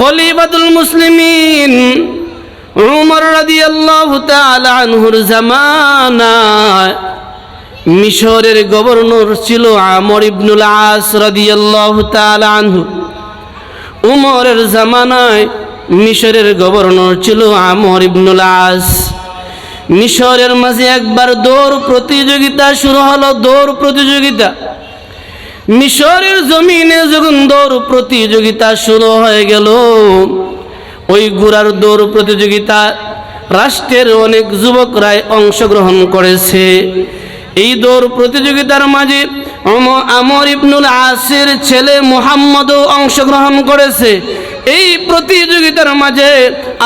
খলিফাতুল মুসলিমিন উমর রাদিয়াল্লাহু তাআলা আনহুর জামানায় মিশরের গভর্নর ছিল আমর ইবনুল আস রাদিয়াল্লাহু তাআলা আনহু। উমরের জামানায় মিশরের গভর্নর ছিল আমর ইবনুল আস। মিশরের মাঝে একবার দৌড় প্রতিযোগিতা শুরু হলো, দৌড় প্রতিযোগিতা। মিশরের জমিনে যখন দৌড় প্রতিযোগিতা শুরু হয়ে গেল, ওই ঘোড়ার দৌড় প্রতিযোগিতা রাষ্ট্রের অনেক যুবকরাই অংশগ্রহণ করেছে। এই দৌড় প্রতিযোগিতার মাঝে আমর ইবনুল আসের ছেলে মুহাম্মদও অংশগ্রহণ করেছে। এই প্রতিযোগিতার মাঝে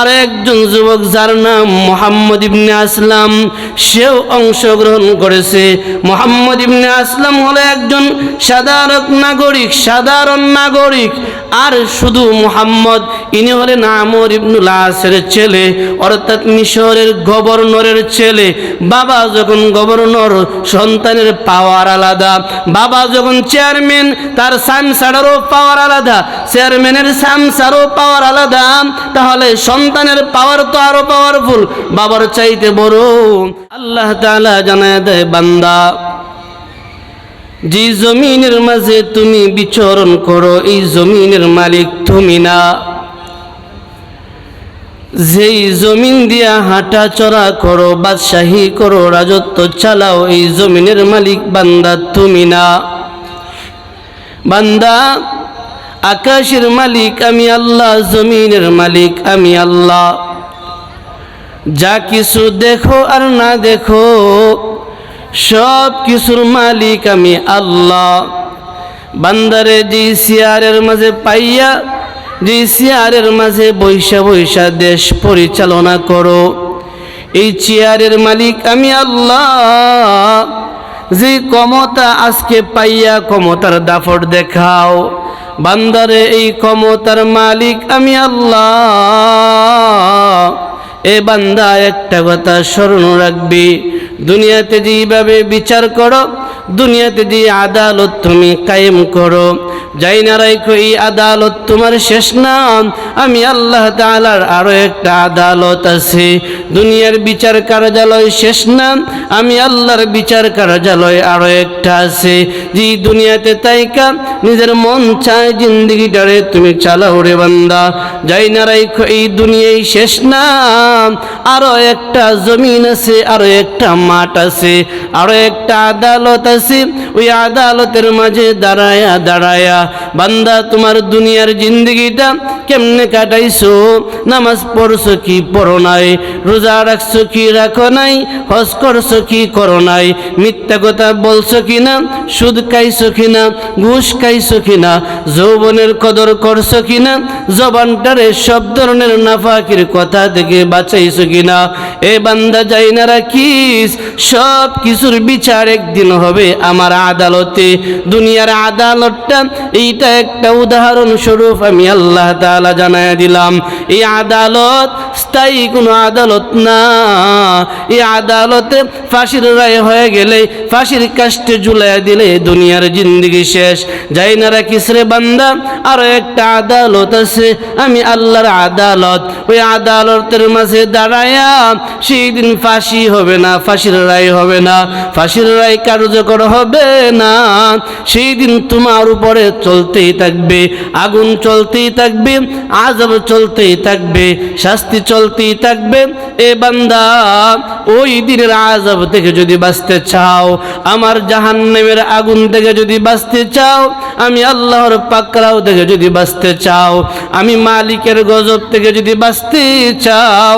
আর একজন যুবক যার নাম মুহাম্মদ ইবনে আসলাম, সেও অংশগ্রহণ করেছে। মুহাম্মদ ইবনে আসলাম হলো একজন সাধারণ নাগরিক। আর শুধু মুহাম্মদ, ইনি হলেন আমর ইবনুল আসের ছেলে, অর্থাৎ মিশরের গভর্নরের ছেলে। বাবা যখন গভর্নর, সন্তানের পাওয়ার আলাদা। বাবা যখন চেয়ারম্যান, তার সামসারেরও পাওয়ার আলাদা, চেয়ারম্যানের সামসারও পাওয়ার আলাদা। তাহলে সন্তানের পাওয়ার তো আরো পাওয়ারফুল, বাবার চাইতে বড়। আল্লাহ তাআলা জানায় দেয়, বান্দা, যে জমিনের মাঝে তুমি বিচরণ করো, এই জমিনের মালিক তুমি না। যেই জমিন দিয়া হাঁটা চড়া করো, বাদশাহী করো, রাজত্ব চালাও, এই জমিনের মালিক বান্দা তুমি না। বান্দা, আকাশের মালিক আমি আল্লাহ, জমিনের মালিক আমি আল্লাহ। যা কিছু দেখো আর না দেখো, সব কিছুর মালিক আমি আল্লাহ। বান্দারে যে চেয়ারের মাঝে পাইয়া, যে চেয়ারের মাঝে বৈশা বৈশা দেশ পরিচালনা করো, এই চেয়ারের মালিক আমি আল্লাহ। যে ক্ষমতা আজকে পাইয়া ক্ষমতার দাপট দেখাও, বান্দারে এই ক্ষমতার মালিক আমি আল্লাহ। এ বান্দা, একটা কথা স্মরণ রাখবি, দুনিয়াতে যেভাবে বিচার করো, দুনিয়াতে যে আদালত তুমি কায়েম করো, যাই না রাখো এই আদালত তোমার শেষ না। আমি আল্লাহ তাআলার আরো একটা আদালত আছে। দুনিয়ার বিচার কার্যালয় শেষ না, আমি আল্লাহর বিচার কার্যালয় আরো একটা আছে। যে দুনিয়াতে তাইকা নিজের মন চায় জিন্দেগিটারে তুমি চালাও রে বান্দা। যাই না রাখো এই দুনিয়ায় শেষ না, আরো একটা জমিন আছে, আরো একটা মাঠ আছে, আরো একটা আদালত আছে। ওই আদালতের মাঝে দাঁড়ায়া দাঁড়ায়া বান্দা তোমার দুনিয়ার জিন্দেগিটা কেমনে কাটাইছো? নামাজ পড়ছো কি পড়ো নাই? রোজা রাখছো কি রাখো নাই? হজ করছো কি করো নাই? মিথ্যা কথা বলছো কিনা? সুদ খাইছো কিনা? ঘুষ খাইছো কিনা? যৌবনের কদর করছো কিনা? জবানটারে সব ধরনের নাফাকির কথা থেকে বাঁচাইছো কিনা? এ বান্দা, যাই না রাখিস, সব কিছুর বিচার একদিন হবে আমার আদালতে। দুনিয়ার আদালতটা এইটা একটা উদাহরণ স্বরূপ আমি আল্লাহ তাআলা জানায় দিলাম। এই আদালত স্থায়ী কোনো আদালত না। এই আদালতে ফাঁসির রায় হয়ে গেলে, ফাঁসির কাস্টে ঝুলাইয়া দিলে দুনিয়ার জিন্দেগি শেষ। যাই না রাখিস রে বান্দা, আরো একটা আদালত আছে, আমি আল্লাহর আদালত। ওই আদালতের মাঝে দাঁড়ায়া সেই দিন ফাঁসি হবে না, ফাঁসির রায় হবে না, ফাঁসির রায় কার্যকর হবে না। সেই দিন তোমার উপরে চলতেই থাকবে, আগুন চলতেই থাকবে, আযাব চলতেই থাকবে, শাস্তি চলতেই থাকবে। এ বান্দা, ওই দিনের আযাব থেকে যদি বাঁচতে চাও, আমার জাহান্নামের আগুন থেকে যদি বাঁচতে চাও, আমি আল্লাহর পাকড়াও থেকে যদি বাঁচতে চাও, আমি মালিকের গজব থেকে যদি বাঁচতে চাও,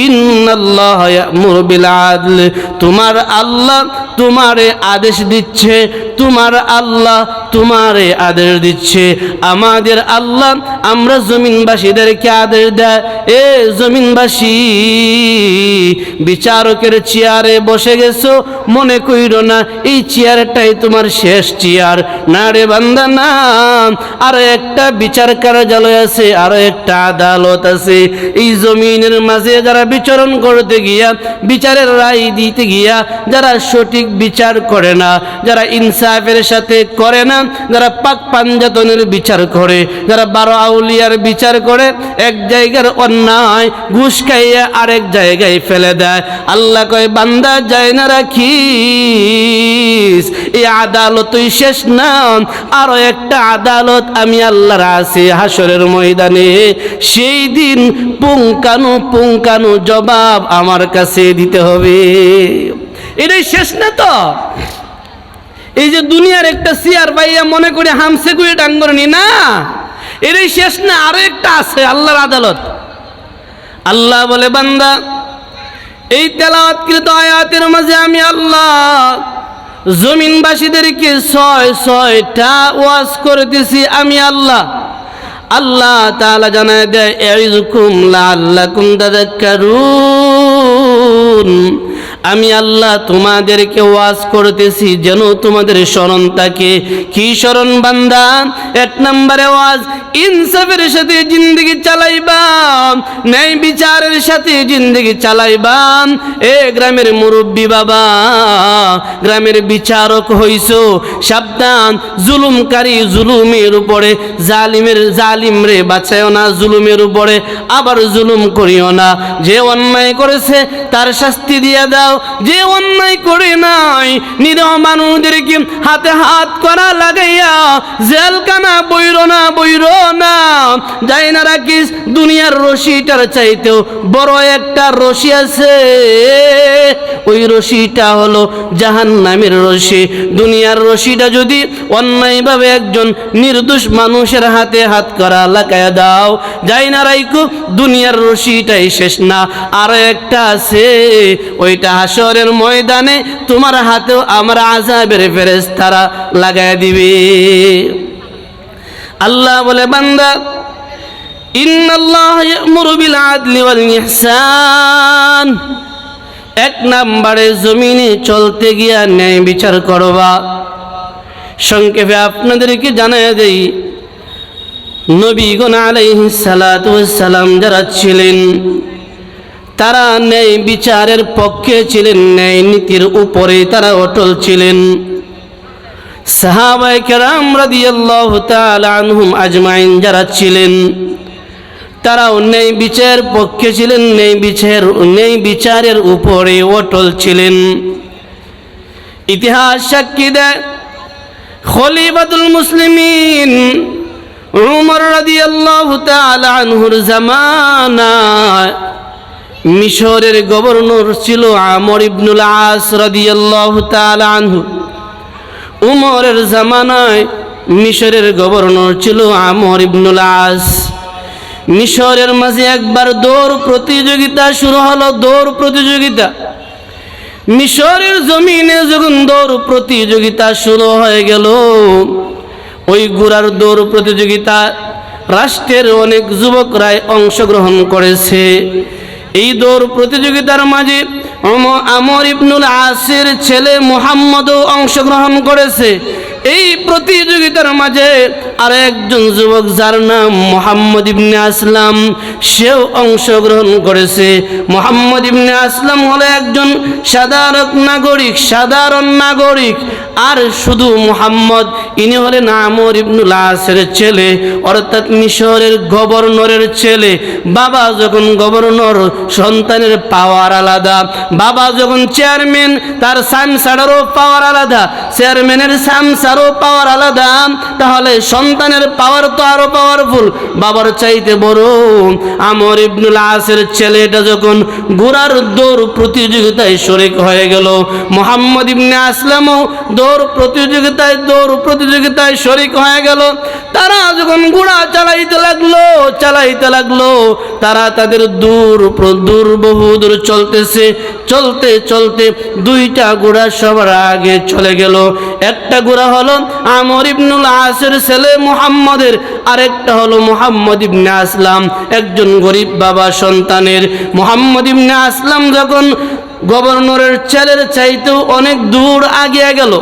ইন্নাল্লাহা ইয়া'মুরু বিল আদল। তোমার আল্লাহ তোমারে আদেশ দিচ্ছে, তোমার আল্লাহ তোমারে আদেশ দিচ্ছে। আমাদের আল্লাহ আমরা জমিনবাসীদেরকে আদেশ দেয়, এ জমিন জমিনবাসী বিচারকের চেয়ারে বসে গেছো, মনে কইরো না এই চেয়ারটাই তোমার শেষ চেয়ার। না রে বান্দা না, আরো একটা বিচার কার্যালয় আছে, আরো একটা আদালত আছে। এই জমিনের মাঝে যারা বিচরণ করতে গিয়া, বিচারের রায় দিতে গিয়া যারা সঠিক বিচার করে না, যারা ইনসাফের সাথে করে না, যারা পাক পাঞ্জাতনের বিচার করে, যারা 12 আউলিয়ার বিচার করে, এক জায়গার অন্যায় ঘুষ খাইয়া আরেক জায়গায় ফেলে দেয়। আল্লাহ কয় বান্দা যায় না রাখিস, এই আদালতই শেষ না, আরো একটা আদালত আমি আল্লাহর আছে হাসরের ময়দানে। সেই দিন পুঙ্খানু জবাব আমার কাছে দিতে হবে। এটাই শেষ না তো? এই যে দুনিয়ার একটা চেয়ার পাইয়া মনে করে হামসে গুয়ে ডাঙ্গরনি না, এটাই শেষ না, আরো একটা আছে আল্লাহর আদালত। আল্লাহ বলে বান্দা এই তেলাওয়াতকৃত আয়াতের মাঝে আমি আল্লাহ জমিনবাসীদেরকে 6টা ওয়াজ করতেছি। আমি আল্লাহ তাআলা জানায় দেয় ইয়াইযুকুম লাআল্লাকুম তাযাক্কারুন, আমি আল্লাহ তোমাদেরকে ওয়াজ করতেছি যেন তোমাদের স্মরণ থাকে। কি স্মরণ বান্দা? 1 নম্বরে ওয়াজ, ইনসাফের সাথে জিন্দগি চালাইবা, ন্যায় বিচারের সাথে জিন্দগি চালাইবা। এ গ্রামের মুরব্বী বাবা, গ্রামের বিচারক হইছো, সাবধান, জুলুমকারী জুলুমের উপরে, জালিম রে বাঁচায়ও না জুলুমের উপরে, আবার জুলুম করিও না। যে অন্যায় করেছে তার শাস্তি দিয়ে দাও, যে অন্যায় করে নাই নিরীহ মানুষদেরকে হাতে হাত করা লাগাইয়া জেলখানা বইরো না। যাই না রাখিস দুনিয়ার রশিটার চাইতেও বড় একটা রশি আছে, ওই রশিটা হলো জাহান্নামের রশি। দুনিয়ার রশিটা যদি অন্যায়ভাবে একজন নির্দোষ মানুষের হাতে হাত করা লাগাইয়া দাও, যাই না রাইকো দুনিয়ার রশিটাই শেষ না, আরো একটা আছে, ওইটা হাসরের ময়দানে তোমার হাতেও আমার আযাবের ফেরেশতারা লাগায় দিবে। আল্লাহ বলে বান্দা ইন্নাল্লাহ ইয়া'মুরু বিল আদলি ওয়াল ইহসান, 1 নম্বরে জমিনে চলতে গিয়া ন্যায় বিচার করবা। সংক্ষেপে আপনাদেরকে জানায় দেই, নবীগণ আলাইহিস সালাতু ওয়াস সালাম যারা ছিলেন তারা ন্যায় বিচারের পক্ষে ছিলেন, ন্যায় নীতির উপরে তারা অটল ছিলেন। সাহাবায়ে কেরাম রাদিয়াল্লাহু তাআলা আনহুম আজমাইন যারা ছিলেন তারাও ন্যায় বিচারের পক্ষে ছিলেন, ন্যায় বিচারের উপরে অটল ছিলেন। ইতিহাস সাক্ষী দেয় খলিফাতুল মুসলিমিন উমর রাদিয়াল্লাহু তাআলা আনহুর জামানায় মিশরের গভর্নর ছিল আমর ইবনুল আস রাদিয়াল্লাহু তাআলা আনহু। উমরের জামানায় মিশরের গভর্নর ছিল আমর ইবনুল আস। মিশরের মাঝে একবার দৌড় প্রতিযোগিতা শুরু হলো, দৌড় প্রতিযোগিতা। মিশরের জমিনে যখন দৌড় প্রতিযোগিতা শুরু হয়ে গেল, ওই ঘোড়ার দৌড় প্রতিযোগিতা রাষ্ট্রের অনেক যুবকরাই অংশগ্রহণ করেছে। এই দৌড় প্রতিযোগিতার মাঝে আমর ইবনুল আসের ছেলে মুহাম্মদও অংশগ্রহণ করেছে। এই প্রতিযোগিতার মাঝে আর একজন যুবক যার নাম মুহাম্মদ ইবনে আসলাম, সেও অংশগ্রহণ করেছে। মুহাম্মদ ইবনে আসলাম হলো একজন সাধারণ নাগরিক, আর শুধু মুহাম্মদ ইনি হলেন আমর ইবনুল আসের ছেলে, অর্থাৎ মিশরের গভর্নরের ছেলে। বাবা যখন গভর্নর, সন্তানের পাওয়ার আলাদা। বাবা যখন চেয়ারম্যান, তার সামসারেরও পাওয়ার আলাদা, চেয়ারম্যানের সামসারও পাওয়ার আলাদা। তাহলে সন্তানের পাওয়ার তো আরো পাওয়ারফুল, বাবার চাইতে বড়। আমর ইবনুল আসের ছেলেটা যখন ঘোড়ার দৌড় প্রতিযোগিতায় শরিক হয়ে গেল, মুহাম্মদ ইবনে আসলামও দৌড় প্রতিযোগিতায় শরিক হয়ে গেল। তারা যখন ঘোড়া চালাইতে লাগলো, তারা তাদের বহু দূর চলতে 2টা ঘোড়া সবার আগে চলে গেল। একটা ঘোড়া হলো হলো আমর ইবনুল আসের ছেলে মুহাম্মদের, আরেকটা হলো মুহাম্মদ ইবনে আসলাম, একজন গরিব বাবা সন্তানের। মুহাম্মদ ইবনে আসলাম যখন গভর্নরের ছেলের চাইতেও অনেক দূর আগিয়ে গেল,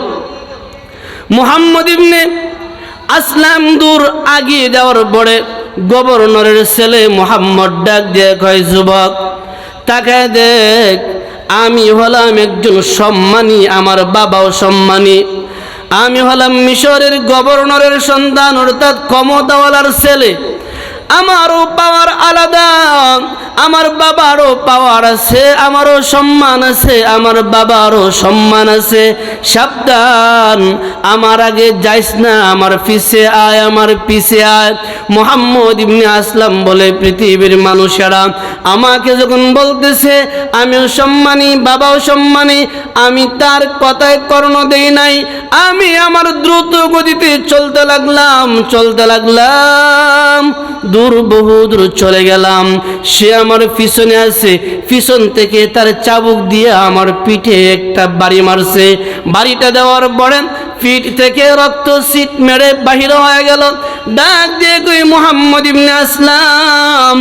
মুহাম্মদ ইবনে আসলাম দূর আগিয়ে যাওয়ার পরে গভর্নরের ছেলে মুহাম্মদ ডাক দিয়ে কয়, যুবক তাকায় দেখ, আমি হলাম একজন সম্মানী, আমার বাবাও সম্মানী, আমি হলাম মিশরের গভর্নরের সন্তান, অর্থাৎ ক্ষমতাওয়ালার ছেলে, আমারও পাওয়ার আলাদা, আমার বাবারও পাওয়ার আছে, আমারও সম্মান আছে, আমার বাবারও সম্মান আছে। সাবধান, আমার আগে যাইস না, আমার পিছে আয়, আমার পিছে আয়। মুহাম্মদ ইবনে আসলাম বলে, পৃথিবীর মানুষেরা আমাকে যখন বলতেছে আমিও সম্মানী, বাবাও সম্মানী, আমি তার কথায় কর্ণ দেই নাই, আমি আমার দ্রুত গতিতে চলতে লাগলাম, দূর বহু দূর চলে গেলাম। সে আমার পিছনে আছে, পিছন থেকে তার চাবুক দিয়ে আমার পিঠে একটা বাড়ি মারছে। বাড়িটা দেওয়ার পরে পিঠ থেকে রক্ত সিট মেরে বাহির হয়ে গেল। ডাক দিয়ে কই, মুহাম্মদ ইবনে আসলাম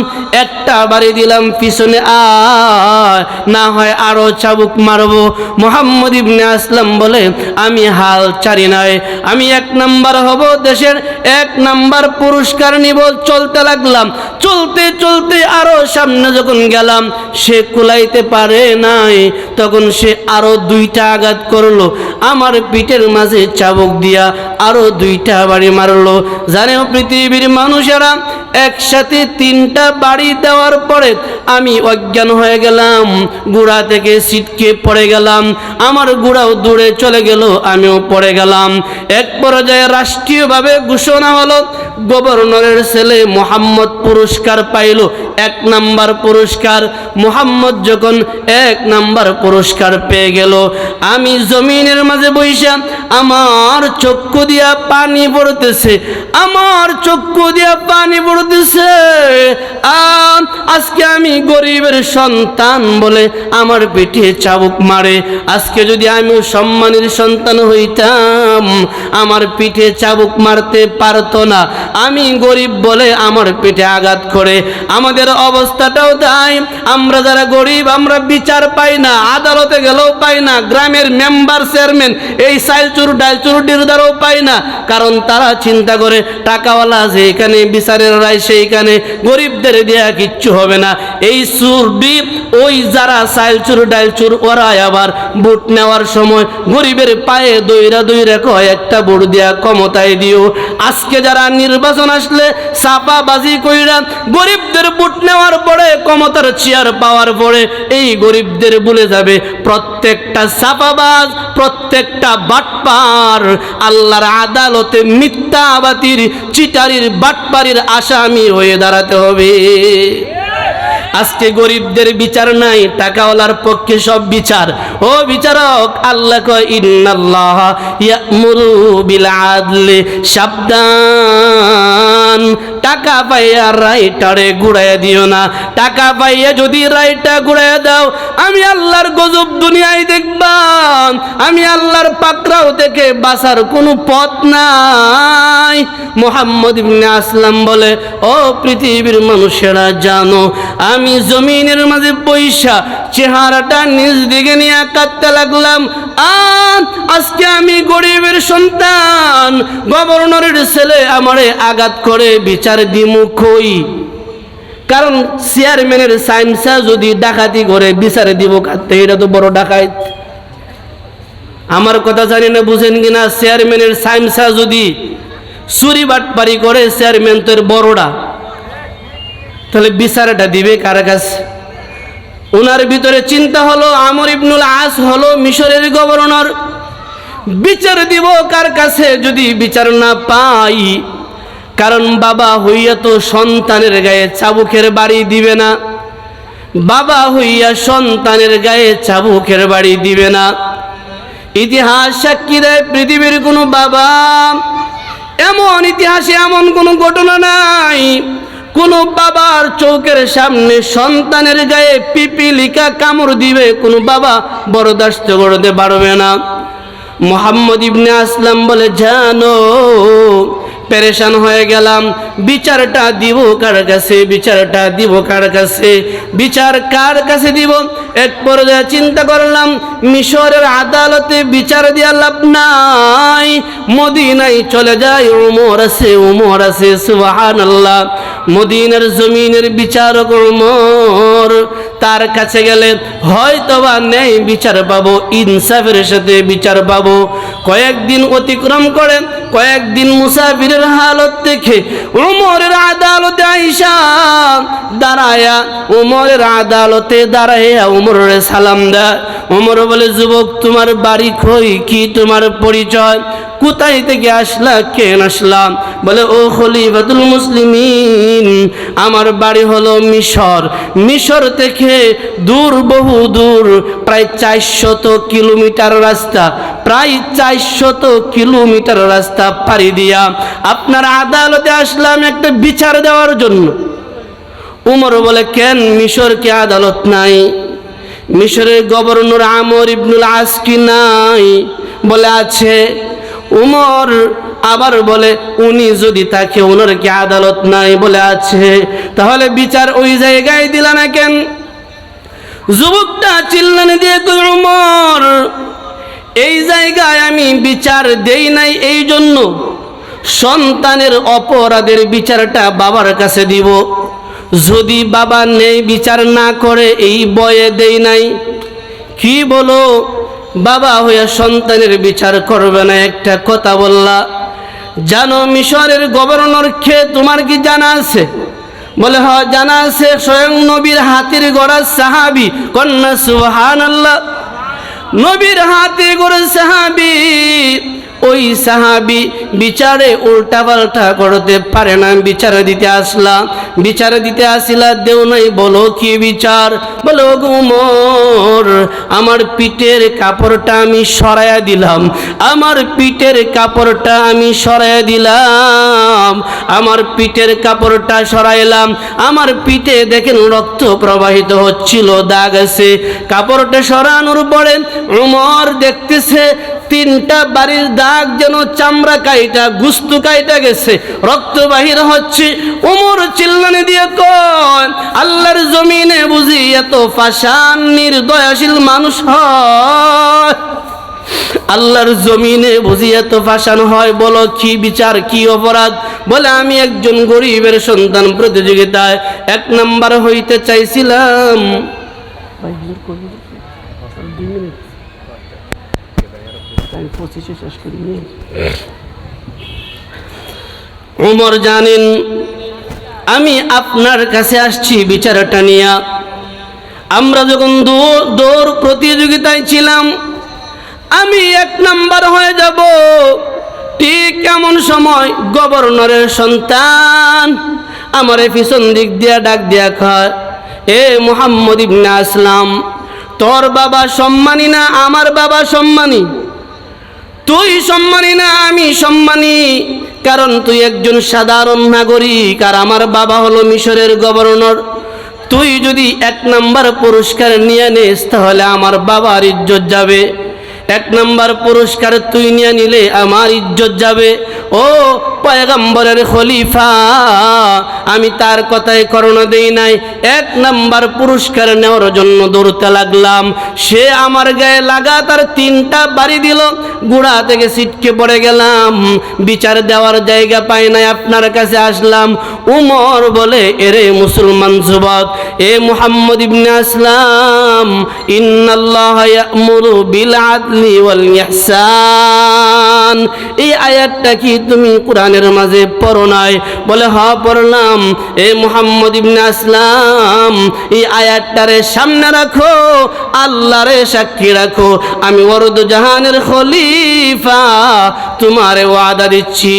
একটা বাড়ি দিলাম, পিছনে আয়, না হয় আরো চাবুক মারবো। মুহাম্মদ ইবনে আসলাম বলে, আমি হাল ছাড়ি নাই, আমি 1 নাম্বার হব, দেশের 1 নাম্বার পুরস্কার নিব। চলতে লাগলাম, চলতে চলতে আরো সামনে যখন গেলাম, সে কুলাইতে পারে নাই, তখন সে আরো 2টা আঘাত করলো, আমার পিঠের মাঝে চাবুক দিয়া আরো 2টা বাড়ি মারলো। জানেও পৃথিবীর মানুষেরা, একসাথে 3টা বাড়ি দেওয়ার পরে আমি অজ্ঞান হয়ে গেলাম, গুড়া থেকে ছিটকে পড়ে গেলাম, আমার গুড়াও দূরে চলে গেল, আমিও পড়ে গেলাম। এক পর্যায়ে রাষ্ট্রীয়ভাবে ঘোষণা হলো, গভর্নরের ছেলে মুহাম্মদ পুরস্কার পাইল, 1 নাম্বার পুরস্কার। মুহাম্মদ যখন 1 নাম্বার পুরস্কার পেয়ে গেল, আমি জমিনের মাঝে বইসা আমার চক্ষু দিয়া পানি পড়তেছে, আমার চক্ষু দিয়া পানি পড়তেছে। আজকে আমি গরিবের সন্তান বলে আমার পেটে চাবুক মারে, আজকে যদি আমি সম্মানের সন্তান হইতাম আমার পিঠে চাবুক মারতে পারতো না, আমি গরিব বলে আমার পেটে আঘাত করে। আমাদের অবস্থাটাও তাই, আমরা যারা গরিব আমরা বিচার পাই না, আদালতে গেলেও পাই না, গ্রামের মেম্বার চেয়ারম্যান এই চাইলচুর ডাইলচুরটির দ্বারাও পাই না, কারণ তারা চিন্তা করে টাকাওয়ালা আছে এখানে বিচারের রায় সেইখানে, গরিবদের দেয়া কিচ্ছু হবে না। এই চুরডি ওই যারা চাইলচুর ডাইলচুর ওরা আবার ভোট নেওয়ার সময় গরিবের পায়ে দইরা কয় একটা ভোট দেয়া ক্ষমতায় দিও। আজকে যারা নির্বাচন আসলে চাপাবাজি কইরা গরিবদের ভোট নেওয়ার পরে ক্ষমতার চেয়ার পাওয়ার পরে এই গরিবদের ভুলে যাবে। প্রত্যেকটা চাপাবাজ, প্রত্যেকটা বাটপার আল্লাহর আদালতে মিথ্যাবাদীর, চিটারির, বাটপারির আসামি হয়ে দাঁড়াতে হবে। আজকে গরিবদের বিচার নাই, টাকাওয়ালার পক্ষে সব বিচার। ও বিচারক, আল্লাহ কয় ইন্নাল্লাহ ইয়ামুরু বিল আদলি, সাবধান, টাকা পাইয়া রাইটারে ঘুরাইয়া দিও না। টাকা পাইয়া যদি রাইটা ঘুরাইয়া দাও, আমি আল্লাহর গজব দুনিয়ায় দেখবা, আমি আল্লাহর পাকড়াও থেকে বাঁচার কোনো পথ নাই। মুহাম্মদ ইবনে আসলাম বলে, ও পৃথিবীর মানুষেরা জানো, আমি জমিনের মাঝে পয়সা চেহারাটা নিজ দিকে নিয়ে কাঁদতে লাগলাম। আজকে আমি গরিবের সন্তান, গভর্নরের ছেলে আমারে আঘাত করে বিচার দিমু কই? কারণ চেয়ারম্যানের সাইমসা যদি ডাকাতি করে বিচারে দিব কাঁদতে, এটা তো বড় ডাকাত। আমার কথা জানি না বুঝেন কিনা, চেয়ারম্যানের সাইমসা যদি চুরি বাটপারি করে, চেয়ারম্যান তোর বড়রা, তাহলে বিচারটা দিবে কার কাছে? ওনার ভিতরে চিন্তা হলো, আমর ইবনুল আস হলো মিশরের গভর্নর, বিচার দিব কার কাছে যদি বিচার না পাই? কারণ বাবা হইয়া তো সন্তানের গায়ে চাবুকের বাড়ি দিবে না, বাবা হইয়া সন্তানের গায়ে চাবুকের বাড়ি দিবে না। ইতিহাস সাক্ষী দেয়, পৃথিবীর কোনো বাবা, এমন ইতিহাসে এমন কোনো ঘটনা নাই কোন বাবার চোখের সামনে সন্তানের গায়ে পিপিলিকা কামড় দিবে কোন বাবা বরদাস্ত করতে পারবে না। মুহাম্মদ ইবনে আসলাম বলে, জানো পেরেশান হয়ে গেলাম, বিচারটা দিব কার কাছে, বিচারটা দিব কার কাছে, বিচার কার কাছে দিব। এক পর্যায়ে চিন্তা করলাম মিশরের আদালতে বিচার দিয়া লাভ নাই, মদিনায় চলে যায়, ওমর আছে সুবহানাল্লাহ, মদিনার জমিনের বিচারক ওমর, তার কাছে গেলে হয়তোবা ন্যায় বিচার পাবো, ইনসাফের সাথে বিচার পাবো। কয়েকদিন অতিক্রম করে, কয়েকদিন মুসাফিরের হালত দেখে উমরের আদালতে আইসা দাঁড়ায়া, উমরের আদালতে দাঁড়াইয়া উমরের সালাম দেয়। উমর বলে, যুবক তোমার বাড়ি কই, কি তোমার পরিচয়, কোথায় থেকে আসলা, কেন আসলাম? বলে, ও খলিফাতুল মুসলিমিন, আমার বাড়ি হলো মিশর, মিশর থেকে দূর, বহু দূর, প্রায় 400 কিলোমিটার রাস্তা, প্রায় 400 কিলোমিটার রাস্তা পাড়ি দিয়া আপনার আদালতে আসলাম একটা বিচার দেওয়ার জন্য। উমর বলে, কেন মিশর কি আদালত নাই? মিশরের গভর্নর আমর ইবনুল আস কি নাই? বলে, আছে। উমর আবার বলে, উনি যদি তাকে, ওনার কি আদালত নাই? বলে, আছে। তাহলে বিচার ওই জায়গায় দিল না কেন? যুবকটা চিল্লানি দিয়ে কই, উমর এই জায়গায় আমি বিচার দেই নাই এই জন্য, সন্তানের অপরাধের বিচারটা বাবার কাছে দিব, যদি বাবা নেই বিচার না করে এই বয়ে দেই নাই। কি বলো, বাবা হইয়া সন্তানের বিচার করবে না? একটা কথা বললা। জানো মিশরের গভর্নর কে, তোমার কি জানা আছে? বলে, হ্যাঁ জানা আছে, স্বয়ং নবীর হাতের গড়া সাহাবী। কন্যা সুবহানাল্লাহ, নবীর হাতে গড়া সাহাবী। ওই সাহাবী বিচারে উল্টা পাল্টা করতে পারে না, বিচার দিতে আসলাম, বিচার দিতে আসিলা, দেও নাই, বলো কি বিচার? বলো, উমর আমার পিঠের কাপড়টা আমি সরাইয়া দিলাম, আমার পিঠের কাপড়টা আমি সরাইয়া দিলাম, আমার পিঠের কাপড়টা সরাইলাম, আমার পিঠে দেখেন রক্ত প্রবাহিত হচ্ছিল, দাগ আছে। কাপড়টা সরানোর পরে উমর দেখতেছে 3টা বাড়ির দাগ যেন চামড়া কাইটা, গুস্তু কাইটা গেছে, রক্ত বাহির হচ্ছে। উমর চিল্লানি দিয়ে কয়, আল্লাহর জমিনে বুঝি এত পাষাণ নির্দয়াশীল মানুষ হয়? আল্লাহর জমিনে বুঝি এত পাষাণ হয়? বলো কি বিচার, কি অপরাধ? বলে, আমি একজন গরিবের সন্তান, প্রতিযোগিতায় 1 নাম্বার হইতে চাইছিলাম। উমর জানেন আমি আপনার কাছে আসছি বিচারটা নিয়া। আমরা যখন দৌড় প্রতিযোগিতায় ছিলাম, আমি 1 নাম্বার হয়ে যাব, ঠিক এমন সময় গভর্নরের সন্তান আমার পিছন দিক দিয়া ডাক দিয়া কয়, এ মুহাম্মদ ইবনে আসলাম, তোর বাবা সম্মানী না আমার বাবা সম্মানী? তুই সম্মানী না আমি সম্মানী, কারণ তুই একজন সাধারণ নাগরিক আর আমার বাবা হলো মিশরের গভর্নর। তুই যদি 1 নাম্বার পুরস্কার নিয়ে নিস তাহলে আমার বাবার ইজ্জত যাবে, 1 নাম্বার পুরস্কার তুই নিয়ে নিলে আমার ইজ্জত যাবে। ও পয়গম্বরের খলিফা, আমি তার কথায় করোনা দেই নাই, 1 নাম্বার পুরস্কার নেওয়ার জন্য দৌড়তে লাগলাম। সে আমার গায়ে লাগাতার 3টা বাড়ি দিল, গোড়া থেকে ছিটকে পড়ে গেলাম, বিচার দেওয়ার জায়গা পাই নাই, আপনার কাছে আসলাম। উমর বলে, এরে মুসলমান যুবক, এ মুহাম্মদ ইবনে আসলাম, ইন্নাল্লাহা ইয়া'মুরু বিল আদলি ওয়াল ইহসান, এই আয়াতটা কি তুমি কোরআনের মাঝে পড়ো নাই? বলে, হ্যাঁ পড়লাম। এ মুহাম্মদ ইবনে আসলাম, এই আয়াতটারে সামনে রাখো, আল্লাহরে সাক্ষী রাখো, আমি ওয়ারদ জাহানের খলিফা, তোমারে ওয়াদা দিচ্ছি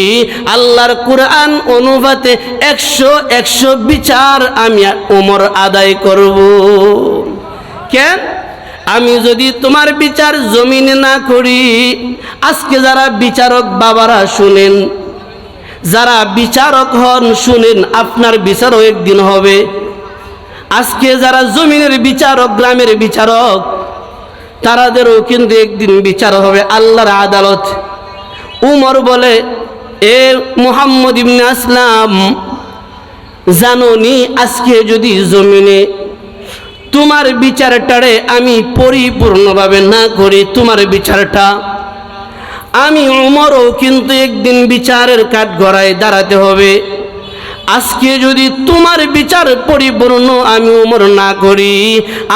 আল্লাহর কোরআন অনুপাতে 100 বিচার আমি ওমর আদায় করব। কেন? আমি যদি তোমার বিচার জমিনে না করি, আজকে যারা বিচারক বাবারা শুনেন, যারা বিচারক হন শুনেন, আপনার বিচারও একদিন হবে। আজকে যারা জমিনের বিচারক, গ্রামের বিচারক, তারাদেরও কিন্তু একদিন বিচার হবে আল্লাহর আদালত। উমর বলে, এ মুহাম্মদ ইবনে আসলাম, জানোনি আজকে যদি জমিনে তোমার বিচারটারে আমি পরিপূর্ণভাবে না করি, তোমার বিচারটা, আমি উমরও কিন্তু একদিন বিচারের কাঠগড়ায় দাঁড়াতে হবে। আজকে যদি তোমার বিচার পরিপূর্ণ আমি উমর না করি,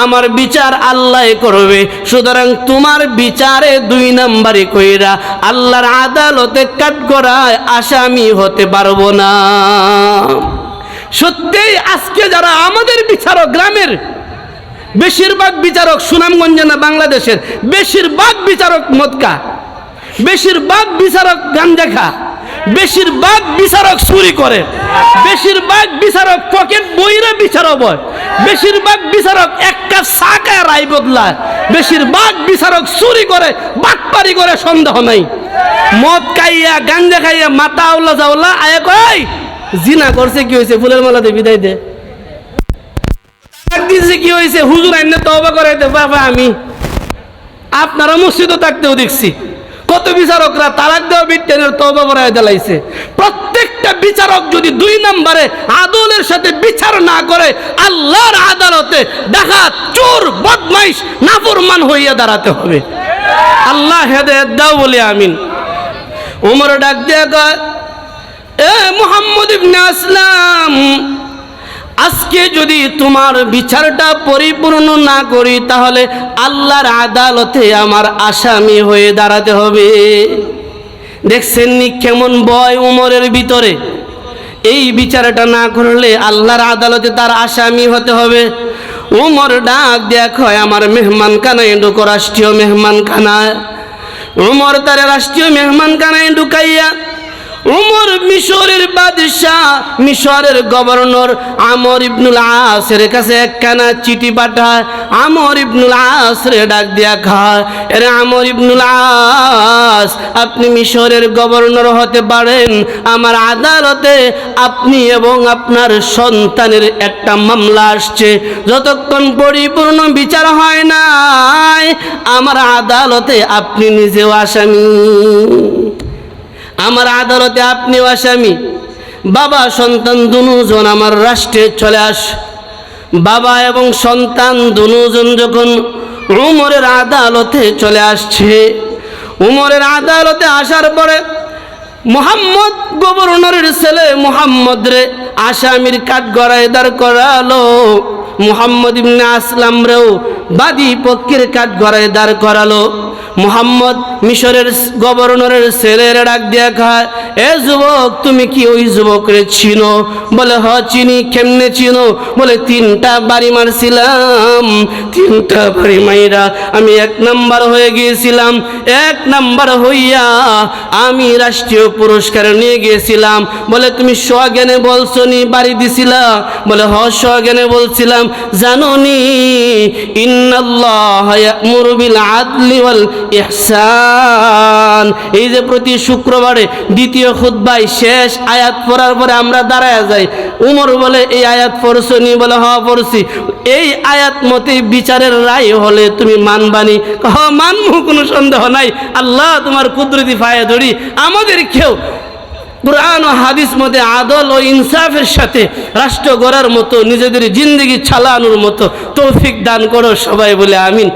আমার বিচার আল্লাহ করবে। সুতরাং তোমার বিচারে 2 নাম্বারে কইরা আল্লাহর আদালতে কাঠগড়ায় আসামি হতে পারবো না। সত্যিই আজকে যারা আমাদের বিচারক, গ্রামের বেশিরভাগ বিচারক, সুনামগঞ্জে না বাংলাদেশের বেশিরভাগ বিচারক মদকা, বেশিরভাগ বিচারক গাঞ্জা খা, বেশিরভাগ বিচারক চুরি করে, বেশিরভাগ বিচারক পকেট বইরে বিচারক হয়, বেশিরভাগ বিচারক একটা সাকায় রায় বদলায়, বেশিরভাগ বিচারক চুরি করে, বাটপারি করে, সন্দেহ নাই। মদ খাইয়া গাঞ্জা খাইয়া মাথা আউলা যাওলা আয়া কই জিনা করছে, কি হয়েছে, ফুলের মালাতে বিদায় দে, দিছে কি হয়েছে, হুজুর আইনে তওবা করাইতে বাবা। আমি আপনারা মসজিদও থাকতেও দেখছি কত বিচারকরা তালাক দেওয়া বিটেনের তওবা করায় দিলাইছে। প্রত্যেকটা বিচারক যদি 2 নম্বরে আদলের সাথে বিচার না করে আল্লাহর আদালতে ডাকাত, চোর, বদমাইশ, নাফরমান হইয়া দাঁড়াতে হবে। আল্লাহ হেদায়েত দাও বলে আমিন। ওমর ডাক দিয়া কয়, এ মুহাম্মদ ইবনে আসলাম, আজকে যদি তোমার বিচারটা পরিপূর্ণ না করি তাহলে আল্লাহর আদালতে আমার আসামি হয়ে দাঁড়াতে হবে। দেখছেন নি কেমন ভয় উমরের ভিতরে? এই বিচারটা না করলে আল্লাহর আদালতে তার আসামি হতে হবে। উমর ডাক দেখো, আমার মেহমানখানায় ঢুকো, রাষ্ট্রীয় মেহমানখানায়। উমর তার রাষ্ট্রীয় মেহমানখানায় ঢুকাইয়া উমর মিশরের বাদশাহ, মিশরের গভর্নর আমর ইবনুল আসের কাছে একখানা চিঠি পাঠায়। আমর ইবনুল আসরে ডাক দিয়া খায়, এরে আমর ইবনুল আস, আপনি মিশরের গভর্নর হতে পারেন, আমার আদালতে আপনি এবং আপনার সন্তানের একটা মামলা আসছে। যতক্ষণ পরিপূর্ণ বিচার হয় নাই আমার আদালতে আপনি নিজেও আসামি, আমার আদালতে আপনিও আসামি। বাবা সন্তান দুজন আমার রাষ্ট্রে চলে আস। বাবা এবং সন্তান দুজন যখন উমরের আদালতে চলে আসছে, উমরের আদালতে আসার পরে মুহাম্মদ, গভর্নরের ছেলে মুহাম্মদ রে আসামির কাঠগড়ায় দাঁড় করালো। মুহাম্মদ ইবনে আসলাম রেও বাদী পক্ষের কাঠগড়ায় দাঁড় করালো। মুহাম্মদ মিশরের গভর্নরের ছেলের ডাক দিয়া খায়, এ যুবক, তুমি কি ওই যুবকরে চিনো? বলে হ চিনি। কেমনে চিনো? বলে 3টা বাড়ি মারছিলাম, 3টা বাড়ি মাইরা আমি 1 নাম্বার হয়ে গিয়েছিলাম। 1 নাম্বার হইয়া আমি রাষ্ট্রীয় পুরস্কার নিয়ে গিয়েছিলাম। বলে তুমি সজ্ঞানে বলছো নি বাড়ি দিছিলা? বলে হ সজ্ঞানে বলছিলাম। জানো নি ইন্নাল্লাহ ইয়া'মুরু বিল আদলি ওয়াল ইহসান, এই যে প্রতি শুক্রবারে দ্বিতীয় খুতবায় শেষ আয়াত পড়ার পরে আমরা দাঁড়ায় যাই। উমর বলে এই আয়াত পড়ছো নি? বলে হ পড়ছি। এই আয়াত মতে বিচারের রায় হলে তুমি মানবানি? হ মানবো, কোনো সন্দেহ নাই। আল্লাহ তোমার কুদরতি পায়ে ধরি আমাদের কেউ কুরআন ও হাদিস মতে আদল ও ইনসাফের সাথে রাষ্ট্র গড়ার মতো, নিজেদের জিন্দগি চালানোর মতো তৌফিক দান করো সবাই বলে আমিন।